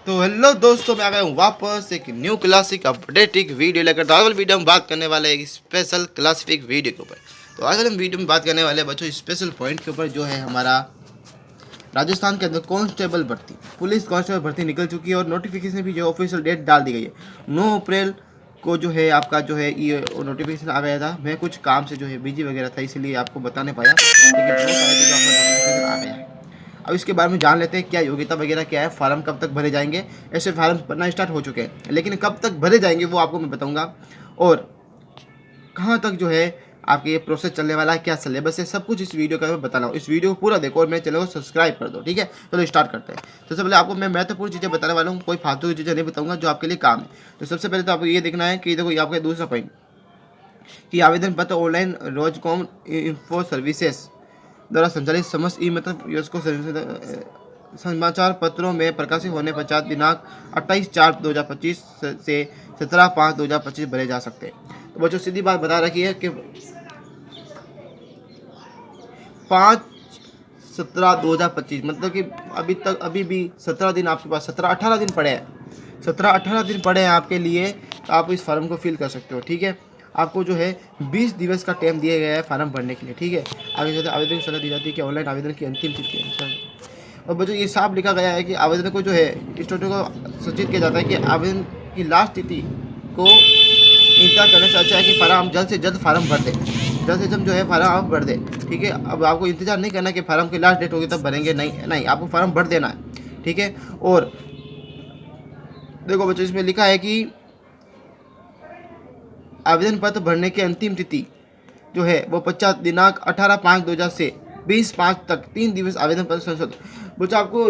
तो हेलो दोस्तों, मैं आ गया हूँ वापस एक न्यू क्लासिक अपडेटिक वीडियो लेकर। तो आज वाली वीडियो में बात करने वाले हैं एक स्पेशल क्लासिफिक वीडियो के ऊपर। तो आज वाले हम वीडियो में बात करने वाले हैं बच्चों स्पेशल पॉइंट के ऊपर, जो है हमारा राजस्थान के अंदर कांस्टेबल भर्ती, पुलिस कांस्टेबल भर्ती निकल चुकी है और नोटिफिकेशन भी जो ऑफिशियल डेट डाल दी गई है 9 अप्रैल को। जो है आपका जो है ये नोटिफिकेशन आ गया था। मैं कुछ काम से जो है बिजी वगैरह था, इसीलिए आपको बता नहीं पाया, लेकिन 9 तारीख को जो आपका नोटिफिकेशन आ गया है। अब इसके बारे में जान लेते हैं क्या योग्यता वगैरह क्या है, फार्म कब तक भरे जाएंगे। ऐसे फार्म भरना स्टार्ट हो चुके हैं, लेकिन कब तक भरे जाएंगे वो आपको मैं बताऊंगा, और कहाँ तक जो है आपके ये प्रोसेस चलने वाला है, क्या सिलेबस है, सब कुछ इस वीडियो का मैं बताना हूँ। इस वीडियो को पूरा देखो और मेरे चैनल को सब्सक्राइब कर दो, ठीक है। चलो स्टार्ट करते हैं। तो सबसे पहले आपको मैं महत्वपूर्ण चीज़ें बताने वाला हूँ, कोई फालतू की चीज़ें नहीं बताऊंगा, जो आपके लिए काम है। तो सबसे पहले तो आपको ये देखना है कि देखो ये आपका दूसरा पॉइंट कि आवेदन पत्र ऑनलाइन रोजकॉम इन्फो सर्विसेज द्वारा संचालित समस्त ई मतलब इसको समाचार पत्रों में प्रकाशित होने पश्चात दिनांक 28/4/2025 से 17/5/2025 भरे जा सकते हैं। तो बच्चों सीधी बात बता रखी है कि 5/17/2025 मतलब कि अभी भी 17 दिन आपके पास 17-18 दिन पड़े हैं। 17-18 दिन पड़े हैं आपके लिए, तो आप इस फॉर्म को फिल कर सकते हो, ठीक है। आपको जो है 20 दिवस का टाइम दिया गया है फॉर्म भरने के लिए, ठीक है। आगे चलते आवेदन की सलाह दी जाती है कि ऑनलाइन आवेदन की अंतिम तिथि है। और बच्चों ये साफ लिखा गया है कि आवेदन को जो है स्टूडेंट को सूचित किया जाता है कि आवेदन की लास्ट तिथि को इंतजार करने से अच्छा है कि फार्म जल्द से जल्द फार्म भर दें, जल्द से जल्द जो है फार्म आप भर दें, ठीक है। अब आपको इंतजार नहीं करना कि फार्म की लास्ट डेट होगी तब भरेंगे, नहीं, आपको फार्म भर देना है, ठीक है। और देखो बच्चों इसमें लिखा है कि आवेदन पत्र भरने की अंतिम तिथि जो है वो 50 दिनांक 18/5/2000 से 20/5 तक 3 दिवस आवेदन पत्र संशोधन। बच्चों आपको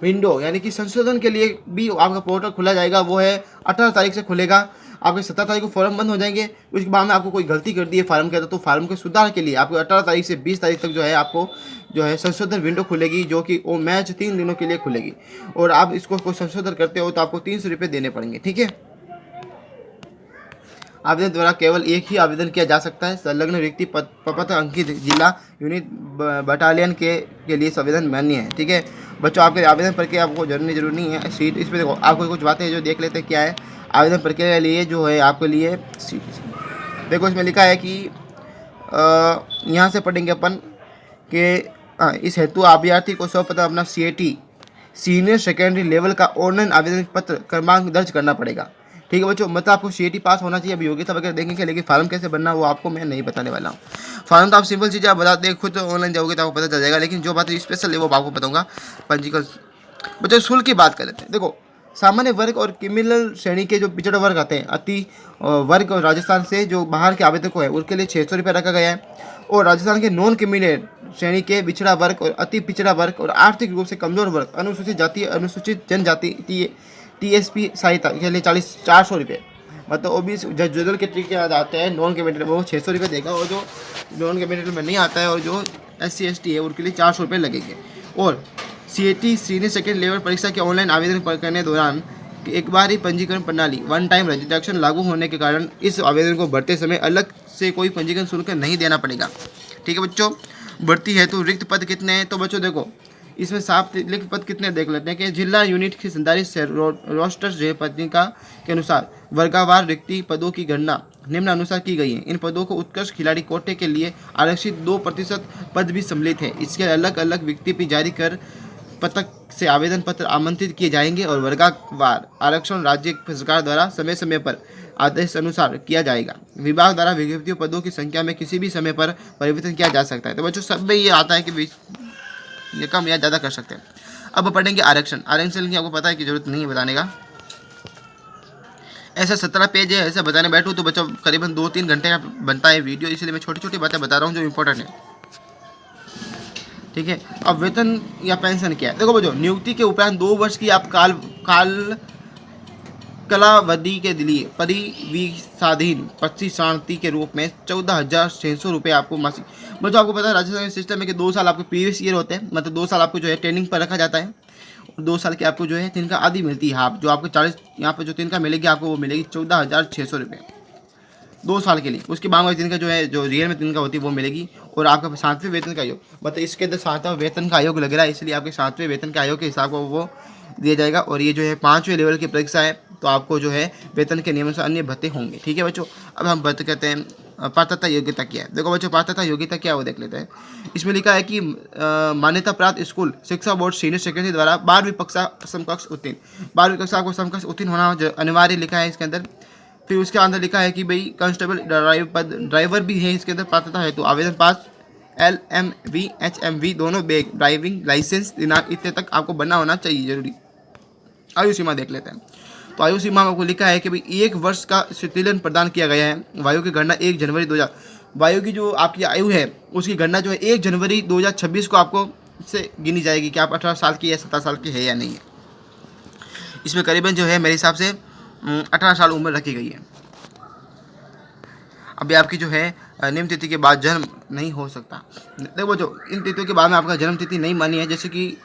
विंडो यानी कि संशोधन के लिए भी आपका पोर्टल खुला जाएगा, वो है 18 तारीख से खुलेगा। आपके 17 तारीख को फॉर्म बंद हो जाएंगे। उसके बाद में आपको कोई गलती कर दी है फार्म के अंदर, तो फार्म के सुधार के लिए आपको 18 तारीख से 20 तारीख तक जो है आपको जो है संशोधन विंडो खुलेगी, जो कि वो मैच 3 दिनों के लिए खुलेगी। और आप इसको कोई संशोधन करते हो तो आपको 300 रुपये देने पड़ेंगे, ठीक है। आवेदन द्वारा केवल एक ही आवेदन किया जा सकता है। संलग्न व्यक्ति पत्र अंकित जिला यूनिट बटालियन के लिए आवेदन मान्य है, ठीक है। बच्चों आपके आवेदन प्रक्रिया आपको जरूरी नहीं है सीट। इसमें देखो आपको कुछ बातें जो देख लेते हैं क्या है आवेदन प्रक्रिया के लिए, जो है आपके लिए सीट। देखो इसमें लिखा है कि यहाँ से पढ़ेंगे अपन कि इस हेतु अभ्यर्थी को सर्वप्रथम अपना CAT सीनियर सेकेंडरी लेवल का ऑनलाइन आवेदन पत्र क्रमांक दर्ज करना पड़ेगा, ठीक है बच्चों। मतलब आपको CAT पास होना चाहिए। अभी योग्यता वगैरह देखेंगे, लेकिन फार्म कैसे बनना वो आपको मैं नहीं बताने वाला हूँ। फार्म तो आप सिंपल चीज़ें आप बता दें, खुद तो ऑनलाइन जाओगे तो आपको पता चल जाएगा, लेकिन जो बात स्पेशल है वो आपको बताऊँगा। पंजीकरण बच्चों शुल्क की बात कर लेते हैं। देखो सामान्य वर्ग और क्रिमिनल श्रेणी के जो पिछड़ा वर्ग आते हैं, अति वर्ग और राजस्थान से जो बाहर के आवेदकों है उनके लिए 600 रुपये रखा गया है। और राजस्थान के नॉन क्रिमिनल श्रेणी के पिछड़ा वर्ग और अति पिछड़ा वर्ग और आर्थिक रूप से कमजोर वर्ग, अनुसूचित जाति, अनुसूचित जनजाति TSP सहायता के लिए 400 रुपये। मतलब OBC जनरल कैटेगरी के आते हैं नॉन कैटेगरी वो 600 रुपये देगा, और जो नॉन कैटेगरी में नहीं आता है और जो SC ST है उनके लिए 400 रुपये लगेंगे। और CAT सीनियर सेकेंड लेवल परीक्षा के ऑनलाइन आवेदन करने दौरान एक बार ही पंजीकरण प्रणाली वन टाइम रजिस्ट्रेशन लागू होने के कारण इस आवेदन को भरते समय अलग से कोई पंजीकरण शुल्क नहीं देना पड़ेगा, ठीक है बच्चों। भर्ती है तो रिक्त पद कितने हैं, तो बच्चों देखो इसमें साफ रिक्त पद कितने देख लेते हैं कि जिला यूनिट की संचालित रोस्टर पत्रिका के अनुसार वर्गवार रिक्ति पदों की गणना निम्नानुसार की गई है। इन पदों को उत्कृष्ट खिलाड़ी कोटे के लिए आरक्षित 2% पद भी सम्मिलित है। इसके अलग अलग विज्ञप्ति जारी कर पत्रक से आवेदन पत्र आमंत्रित किए जाएंगे और वर्गवार आरक्षण राज्य सरकार द्वारा समय समय पर आदेश अनुसार किया जाएगा। विभाग द्वारा विज्ञप्तियों पदों की संख्या में किसी भी समय पर परिवर्तन किया जा सकता है। तो बच्चों सब में ये आता है कि ये कम या ज़्यादा कर सकते हैं। अब पढ़ेंगे आरक्षण। आरक्षण की आपको पता है कि जरूरत नहीं है बताने का, ऐसा 17 पेज है। ऐसा बताने बैठूँ तो बच्चों करीबन 2-3 घंटे का बनता है वीडियो, इसलिए मैं छोटी छोटी बातें बता रहा हूँ जो इम्पोर्टेंट है, ठीक है। अब वेतन या पेंशन क्या है, देखो बच्चों नियुक्ति के उपरांत 2 वर्ष की आप कालावधि के लिए परिवीक्षाधीन प्रतिशांति के रूप में 14,600 रुपये आपको मासिक। बच्चों आपको पता है राजस्थान सिस्टम है कि 2 साल आपके प्रीवियस ईयर होते हैं, मतलब 2 साल आपको जो है ट्रेनिंग पर रखा जाता है। 2 साल की आपको जो है तिनका आधी मिलती है, आप जो आपको 40 यहाँ पर जो तिनका मिलेगी आपको वो मिलेगी 14,600 रुपये 2 साल के लिए। उसके बाद में तिनका जो है जो रियल में तिनका होती है वो मिलेगी। और आपका 7वें वेतन का आयोग, मतलब इसके अंदर 7वां वेतन का आयोग लग रहा है, इसलिए आपके 7वें वेतन के आयोग के हिसाब को वो दिया जाएगा। और ये जो है 5वें लेवल की परीक्षा है, तो आपको जो है वेतन के नियम से अन्य भत्ते होंगे। ठीक है बच्चों, अब हम बात करते हैं पात्रता योग्यता क्या है। देखो बच्चों, पात्रता योग्यता क्या है वो देख लेते हैं। इसमें लिखा है कि मान्यता प्राप्त स्कूल शिक्षा बोर्ड सीनियर सेकेंडरी द्वारा 12वीं कक्षा समकक्ष उत्तीर्ण, 12वीं कक्षा को समकक्ष उत्तीर्ण होना अनिवार्य लिखा है इसके अंदर। फिर उसके अंदर लिखा है कि भाई कांस्टेबल ड्राइवर भी है इसके अंदर पात्रता है, तो आवेदन पास LMV HMV दोनों बैग ड्राइविंग लाइसेंस दिनांक इतने तक आपको बनना होना चाहिए जरूरी। आयु सीमा देख लेते हैं। तो आयु सीमा में आपको लिखा है कि भाई 1 वर्ष का शिथिलन प्रदान किया गया है। वायु की गणना 1 जनवरी 2000, वायु की जो आपकी आयु है उसकी गणना जो है 1 जनवरी 2026 को आपको से गिनी जाएगी कि आप 18 साल की या 17 साल की है या नहीं है। इसमें करीबन जो है मेरे हिसाब से 18 साल उम्र रखी गई है। अभी आपकी जो है निम्न तिथि के बाद जन्म नहीं हो सकता। देखो जो इन तिथियों के बाद में आपका जन्म तिथि नहीं मानी है, जैसे कि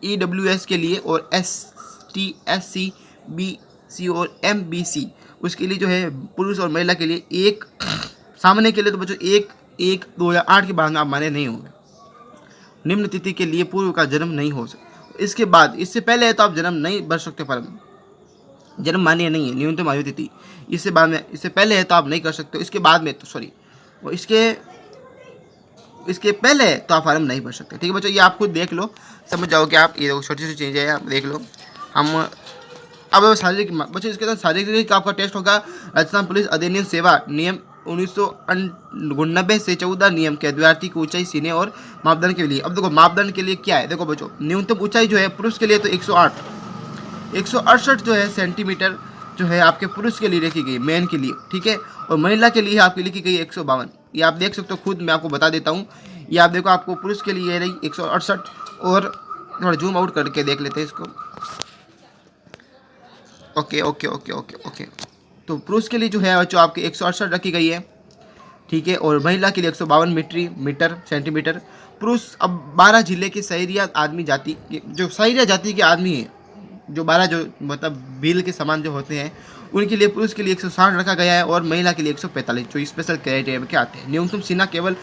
EWS के लिए और ST SC BC और MBC, उसके लिए जो है पुरुष और महिला के लिए एक, सामान्य के लिए तो बच्चों 1/1/2008 के बाद में आप माने नहीं होंगे। निम्न तिथि के लिए पूर्व का जन्म नहीं हो सकता। इसके बाद, इससे पहले है तो आप जन्म नहीं भर सकते, पर जन्म मान्य नहीं है न्यूनतम आयु तिथि। इससे बाद में, इससे पहले है तो आप नहीं कर सकते, इसके बाद में तो सॉरी, और इसके पहले है तो आप फार्म नहीं भर सकते। ठीक है बच्चों, ये आप खुद देख लो, समझ जाओगे आप। ये छोटी छोटी चीज़ें हैं, आप देख लो। हम अब शारीरिक बच्चों, इसके अंदर शारीरिक आपका टेस्ट होगा राजस्थान पुलिस अधिनियम सेवा नियम 1999 से 14 नियम के अभ्यर्थी की ऊंचाई सीने और मापदंड के लिए। अब देखो मापदंड के लिए क्या है, देखो बच्चों न्यूनतम ऊंचाई जो है पुरुष के लिए तो 168 जो है सेंटीमीटर जो है आपके पुरुष के लिए लिखी गई, मेन के लिए। ठीक है, और महिला के लिए आपकी लिखी गई 152। ये आप देख सकते हो खुद, मैं आपको बता देता हूँ। ये आप देखो, आपको पुरुष के लिए रही 168, और थोड़ा जूम आउट करके देख लेते हैं इसको। Okay okay okay okay okay, तो पुरुष के लिए जो है जो आपकी 168 रखी गई है। ठीक है, और महिला के लिए 152 मीटर सेंटीमीटर। पुरुष अब 12 जिले के सहरिया आदमी जाति के, जो सहरिया जाति के आदमी हैं, जो 12 जो मतलब भील के समान जो होते हैं, उनके लिए पुरुष के लिए 160 रखा गया है, और महिला के लिए 145, जो स्पेशल क्राइटेरिया के आते हैं। न्यूनतम सीना केवल,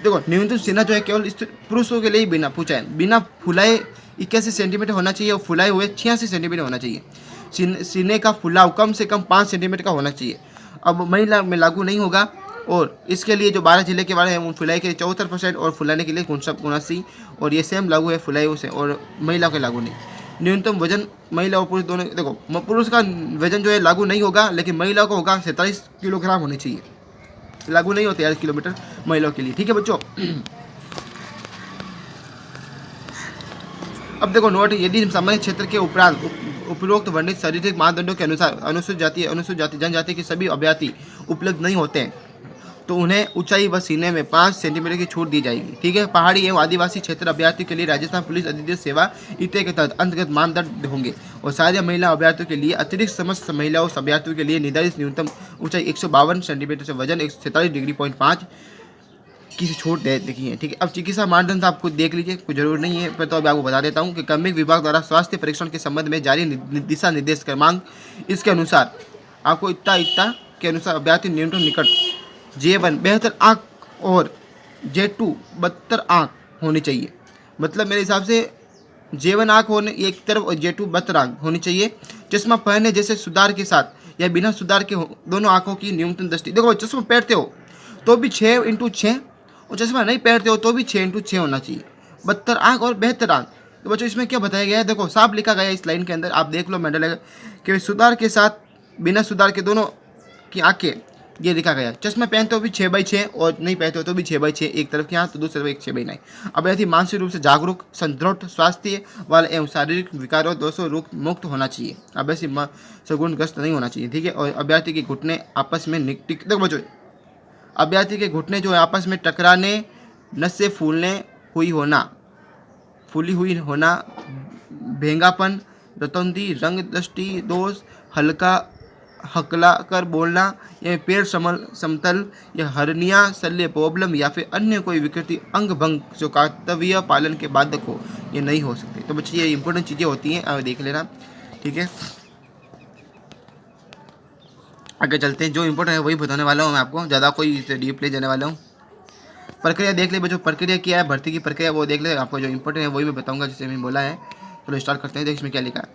देखो न्यूनतम सीना जो है केवल पुरुषों के लिए ही बिना पूछा है, बिना फुलाए 81 सेंटीमीटर होना चाहिए, और फुलाए हुए 86 सेंटीमीटर होना चाहिए। सीने का फुलाव कम से कम 5 सेंटीमीटर का होना चाहिए। अब महिला में लागू नहीं होगा, और इसके लिए जो 12 जिले के बारे हैं, उन फुलाई के लिए 74% और फुलाने के लिए 79, और ये सेम लागू है फुलाई से, और महिला के लागू नहीं। न्यूनतम वजन महिला और पुरुष दोनों, देखो पुरुष का वजन जो है लागू नहीं होगा, लेकिन महिला को होगा 47 किलोग्राम होनी चाहिए, लागू नहीं होते 43 किलोमीटर महिलाओं के लिए। ठीक है बच्चों, अब देखो नोट, यदि सामान्य क्षेत्र के उपरांत उपरोक्त वर्णित शारीरिक मानदंडों के अनुसार अनुसूचित जाति जनजाति के सभी अभ्यर्थी उपलब्ध नहीं होते हैं, तो उन्हें ऊंचाई व सीने में 5 सेंटीमीटर की छूट दी जाएगी। ठीक है, पहाड़ी एवं आदिवासी क्षेत्र अभ्यर्थियों के लिए राजस्थान पुलिस अधिनियम सेवा इतने के तहत अंतर्गत मानदंड होंगे, और सारे महिला अभ्यर्थियों के लिए अतिरिक्त समस्त महिलाओं अभ्यर्थियों के लिए निर्धारित न्यूनतम ऊंचाई 152 सेंटीमीटर से वजन 147.5 की छूट दे देखी है। ठीक है, अब चिकित्सा मानदंड आपको देख लीजिए, कोई जरूर नहीं है, पर तो अभी आपको बता देता हूँ कि कार्मिक विभाग द्वारा स्वास्थ्य परीक्षण के संबंध में जारी दिशा निर्देश क्रमांक इसके अनुसार आपको इतना के अनुसार अभ्यर्थी न्यूनतम निकट J1 72 आँख और J2 72 आँख होनी चाहिए। मतलब मेरे हिसाब से J1 आँख होने एक तरफ और J2 72 आँख होनी चाहिए। चश्मा पहने जैसे सुधार के साथ या बिना सुधार के दोनों आँखों की न्यूनतम दृष्टि, देखो चश्मा पहनते हो तो भी 6x6, और चश्मा नहीं पहनते हो तो भी 6x6 होना चाहिए। 72 आँख और 72 आँख। तो बच्चों इसमें क्या बताया गया है, देखो साफ लिखा गया है इस लाइन के अंदर, आप देख लो मेडल है कि सुधार के साथ बिना सुधार के दोनों की आँखें, ये लिखा गया है। चश्मा पहनते हो भी 6x6 और नहीं पहनते हो तो भी 6x6, एक तरफ की आँख तो दूसरी तरफ एक 6x9। अभ्यर्थी मानसिक रूप से जागरूक, संदृढ़, स्वास्थ्य वाला एवं शारीरिक विकारों दोषों मुक्त होना चाहिए। अभ्यर्थी सगुणग्रस्त नहीं होना चाहिए। ठीक है, और अभ्यर्थी के घुटने आपस में देखो बच्चों, अभ्यर्थी के घुटने जो है आपस में टकराने, नसें फूली हुई होना, भेंगापन, रतौंधी, रंग दृष्टि दोष, हल्का हकला कर बोलना, या पैर समतल, या हर्निया, शल्य प्रॉब्लम, या फिर अन्य कोई विकृति अंग भंग जो कर्तव्य पालन के बाधक हो, ये नहीं हो सकते। तो बच्चे ये इंपॉर्टेंट चीज़ें होती हैं, देख लेना। ठीक है, आगे चलते हैं, जो इंपॉर्टेंट है वही बताने वाला हूँ मैं आपको, ज़्यादा कोई डीप ले जाने वाला हूँ। प्रक्रिया देख ले बच्चों, प्रक्रिया क्या है, भर्ती की प्रक्रिया वो देख ले, आपको जो इंपॉर्टेंट है वही मैं बताऊँगा, जैसे मैंने बोला है। चलो स्टार्ट करते हैं। देखो इसमें क्या लिखा है,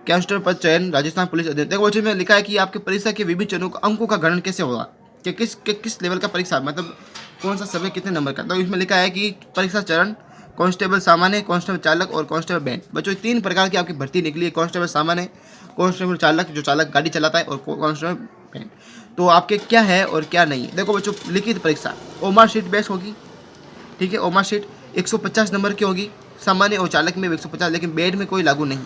कांस्टेबल पद चयन राजस्थान पुलिस अधीन। देखो बच्चों में लिखा है कि आपके परीक्षा के विभिन्न चरणों का अंकों का गणन कैसे होगा, कि किस लेवल का परीक्षा, मतलब कौन सा सब्जेक्ट कितने नंबर का। तो इसमें लिखा है कि परीक्षा चरण कांस्टेबल सामान्य, कांस्टेबल चालक और कांस्टेबल बैंड। बच्चों 3 प्रकार की आपकी भर्ती निकली है, कांस्टेबल सामान्य, कांस्टेबल चालक जो चालक गाड़ी चलाता है, और कांस्टेबल बैंड। तो आपके क्या है और क्या नहीं है। देखो बच्चों, लिखित परीक्षा ओमार शीट बेस होगी, ठीक है। ओमार शीट 150 नंबर की होगी, सामान्य और चालक में 150, लेकिन बेड में कोई लागू नहीं,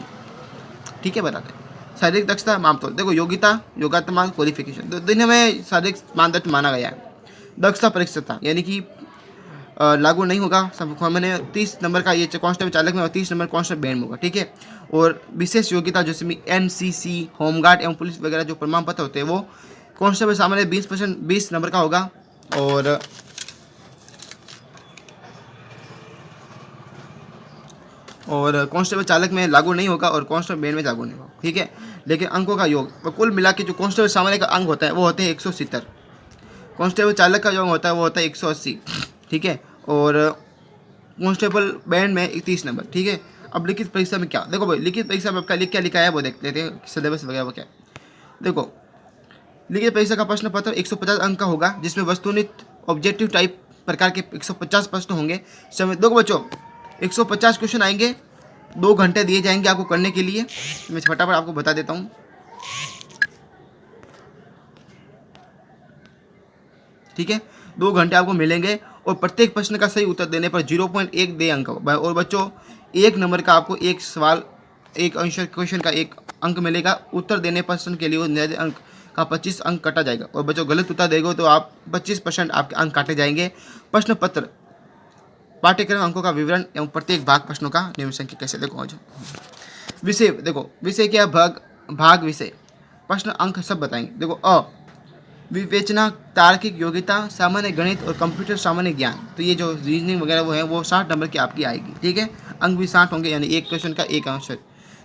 ठीक है। बताते हैं शारीरिक दक्षता मापतौल। देखो योग्यता क्वालिफिकेशन, तो दिन में शारीरिक मानदंड माना गया है। दक्षता परीक्षा यानी कि लागू नहीं होगा, सामान्य 30 नंबर का ये कांस्टेबल चालक में और 30 नंबर कांस्टेबल बैंड में होगा, ठीक है। और विशेष योग्यता जैसे NCC, होमगार्ड एवं पुलिस वगैरह जो प्रमाण पत्र होते हैं वो कांस्टेबल सामान्य 20 नंबर का होगा, और कांस्टेबल चालक में लागू नहीं होगा और कांस्टेबल बैंड में लागू नहीं होगा, ठीक है। लेकिन अंकों का योग कुल मिला के जो कांस्टेबल सामान्य का अंक होता है वो होते हैं 170, कांस्टेबल चालक का जो अंक होता है वो होता है 180, ठीक है। और कांस्टेबल बैंड में 30 नंबर, ठीक है। अब लिखित परीक्षा में क्या, देखो भाई लिखित परीक्षा में आपका क्या लिखा है वो देख लेते हैं, सिलेबस वगैरह वो क्या है। देखो लिखित परीक्षा का प्रश्न पत्र 150 अंक का होगा, जिसमें वस्तुनिष्ठ ऑब्जेक्टिव टाइप प्रकार के 150 प्रश्न होंगे। समय देखो बच्चों 150 क्वेश्चन आएंगे, 2 घंटे दिए जाएंगे आपको करने के लिए। मैं फटाफट आपको बता देता हूँ, ठीक है। 2 घंटे आपको मिलेंगे और प्रत्येक प्रश्न का सही उत्तर देने पर 0.1 दे अंक। और बच्चों 1 नंबर का आपको एक सवाल, एक आंसर क्वेश्चन का 1 अंक मिलेगा। उत्तर देने प्रश्न के लिए निर्धारित अंक का 25 अंक काटा जाएगा, और बच्चों गलत उत्तर देगा तो आप 25% आपके अंक काटे जाएंगे। प्रश्न पत्र पाठ्यक्रम अंकों का विवरण एवं प्रत्येक भाग प्रश्नों का निम्न कैसे। देखो विषय, देखो विषय क्या, भाग विषय प्रश्न अंक सब बताएंगे। देखो विवेचना, तार्किक योग्यता, सामान्य गणित और कंप्यूटर सामान्य ज्ञान। तो ये जो रीजनिंग वगैरह वो है वो 60 नंबर की आपकी आएगी, ठीक है। अंक भी 60 होंगे, यानी एक क्वेश्चन का 1 आंसर।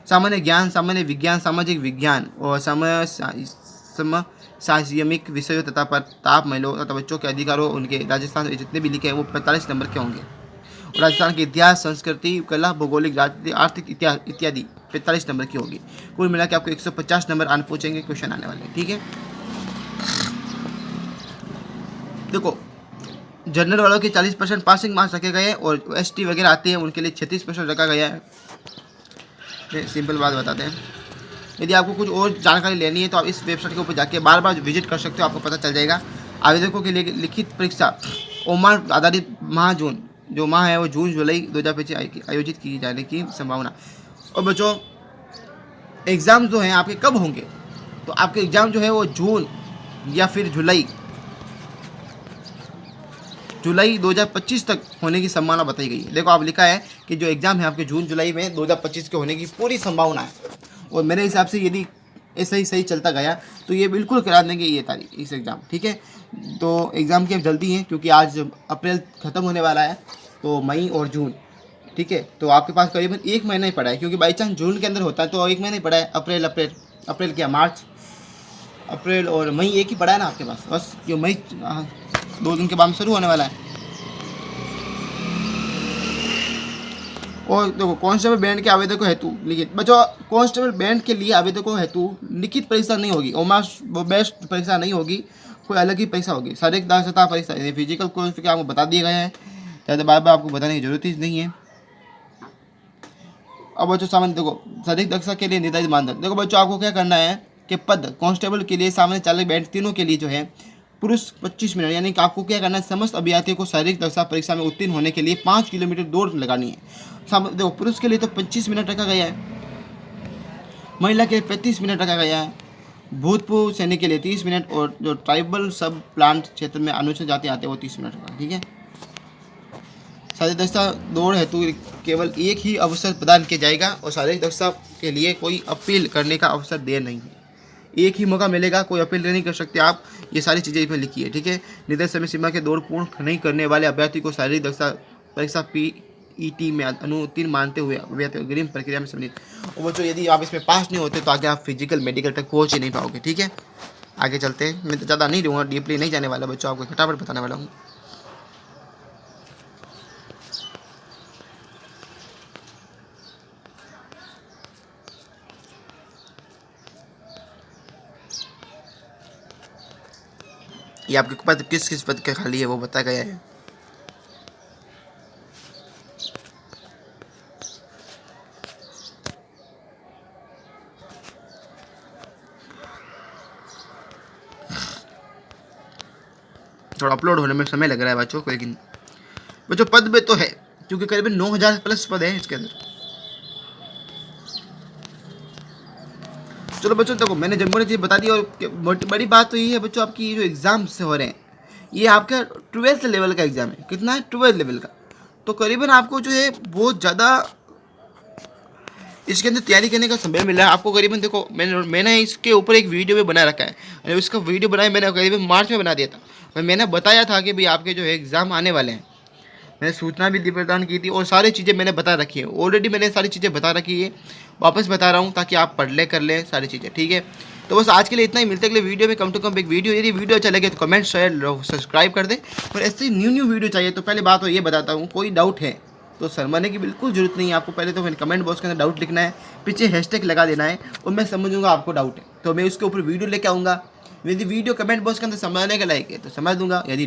सामान्य ज्ञान, सामान्य विज्ञान, सामाजिक विज्ञान और समसामयिक विषयों तथा प्रताप महिलाओं तथा बच्चों के अधिकारों उनके राजस्थान जितने भी लिखे हैं वो 45 नंबर के होंगे। और राजस्थान के इतिहास, संस्कृति, कला, भौगोलिक, राजनीति, आर्थिक इतिहास इत्यादि 45 नंबर की होगी। कुल मिला के आपको 150 नंबर आने पूछेंगे क्वेश्चन आने वाले, ठीक है। देखो जनरल वालों के 40% पासिंग मार्क्स रखे गए हैं, और ST वगैरह आते हैं उनके लिए 36% रखा गया है। सिंपल बात बताते हैं। यदि आपको कुछ और जानकारी लेनी है तो आप इस वेबसाइट के ऊपर जाके बार बार विजिट कर सकते हो, आपको पता चल जाएगा। आवेदकों के लिए लिखित परीक्षा ओमार आधारित जून, जो माह है वो जून जुलाई 2025 आयोजित की जाने की संभावना। और बच्चों एग्ज़ाम जो हैं आपके कब होंगे, तो आपके एग्ज़ाम जो है वो जून या फिर जुलाई 2025 तक होने की संभावना बताई गई है। देखो आप लिखा है कि जो एग्ज़ाम है आपके जून जुलाई में 2025 के होने की पूरी संभावना है। और मेरे हिसाब से यदि ऐसा ही सही चलता गया तो ये बिल्कुल करा देंगे ये तारीख इस एग्ज़ाम, ठीक है। तो एग्ज़ाम की अब जल्दी है, क्योंकि आज अप्रैल ख़त्म होने वाला है, तो मई और जून, ठीक है। तो आपके पास करीबन 1 महीना ही पड़ा है, क्योंकि बाई चांस जून के अंदर होता है तो 1 महीना ही पड़ा है। अप्रैल क्या, मार्च, अप्रैल और मई एक ही पड़ा है ना आपके पास, बस। जो मई 2 दिन के बाद शुरू होने वाला है। और देखो कांस्टेबल बैंड के आवेदकों हेतु लिखित, बच्चों कांस्टेबल बैंड के लिए आवेदकों हेतु लिखित परीक्षा नहीं होगी, ओमास बेस्ट परीक्षा नहीं होगी, कोई अलग ही परीक्षा होगी। शारीरिक दक्षता परीक्षा, फिजिकल क्वालिफिकेशन आपको बता दिए गए हैं, ज़्यादा बार बार आपको बताने की जरूरत ही नहीं है। अब बच्चों सामान्य, देखो शारीरिक दक्षता के लिए निर्धारित मानदंड। देखो बच्चों आपको क्या करना है कि पद कांस्टेबल के लिए, सामान्य चालक, बैंड तीनों के लिए जो है पुरुष 25 मिनट, यानी कि आपको क्या करना है, समस्त अभ्यर्थियों को शारीरिक दक्षता परीक्षा में उत्तीर्ण होने के लिए 5 किलोमीटर दौड़ लगानी है। देखो पुरुष के लिए तो 25 मिनट रखा गया है, महिला के लिए 35 मिनट रखा गया है, भूतपूर्व सैनिक के लिए 30 मिनट, और जो ट्राइबल सब प्लांट क्षेत्र में अनुसूचित जाति आते हैं वो 30 मिनट का, ठीक है। शारीरिक दक्षता दौड़ हेतु केवल एक ही अवसर प्रदान किया जाएगा, और शारीरिक दक्षता के लिए कोई अपील करने का अवसर दे नहीं है, एक ही मौका मिलेगा, कोई अपील नहीं कर सकते आप। ये सारी चीज़ें इसमें लिखी है, ठीक है। निर्धारित समय सीमा के दौड़ पूर्ण नहीं करने वाले अभ्यर्थी को शारीरिक दक्षता परीक्षा PET में अनुत्तीर्ण मानते हुए अभ्यर्थी अग्रिम प्रक्रिया में सम्मिलित। और बच्चों यदि आप इसमें पास नहीं होते तो आगे आप फिजिकल मेडिकल तक पहुँच ही नहीं पाओगे, ठीक है। आगे चलते हैं, मैं तो ज़्यादा नहीं रहूँगा, डीपली नहीं जाने वाला बच्चों, आपको फटाफट बताने वाला हूँ। ये आपके पद किस किस पद का खाली है वो बताया गया है। थोड़ा अपलोड होने में समय लग रहा है बच्चों को, लेकिन बच्चों पद में तो है, क्योंकि करीबन 9000 प्लस पद है इसके अंदर। चलो बच्चों देखो, मैंने जब चीज़ बता दी, और बड़ी बात तो ये है बच्चों, आपकी जो एग्ज़ाम से हो रहे हैं ये आपका 12th लेवल का एग्ज़ाम है। कितना है? 12th लेवल का। तो करीबन आपको जो है बहुत ज़्यादा इसके अंदर तैयारी करने का समय मिला है आपको। करीबन देखो, मैंने इसके ऊपर एक वीडियो भी बना रखा है, और इसका वीडियो बनाया मैंने करीबन मार्च में बना दिया था। मैंने बताया था कि भाई आपके जो है एग्ज़ाम आने वाले हैं, मैंने सूचना भी प्रदान की थी, और सारी चीज़ें मैंने बता रखी है ऑलरेडी। मैंने सारी चीज़ें बता रखी है, वापस बता रहा हूँ ताकि आप पढ़ ले कर लें सारी चीज़ें, ठीक है। तो बस आज के लिए इतना ही, मिलते अगले वीडियो में। कम टू कम एक वीडियो, यदि वीडियो अच्छा लगे तो कमेंट शेयर सब्सक्राइब कर दें। और ऐसे न्यू वीडियो चाहिए तो पहले बात तो ये बताता हूँ, कोई डाउट है तो शर्माने की बिल्कुल जरूरत नहीं है आपको। पहले तो कमेंट बॉक्स के अंदर डाउट लिखना है, पीछे हैशटैग लगा देना है, और मैं समझूंगा आपको डाउट है तो मैं उसके ऊपर वीडियो लेके आऊँगा। यदि वीडियो कमेंट बॉक्स के अंदर समझाने के लायक है तो समझ दूंगा, यदि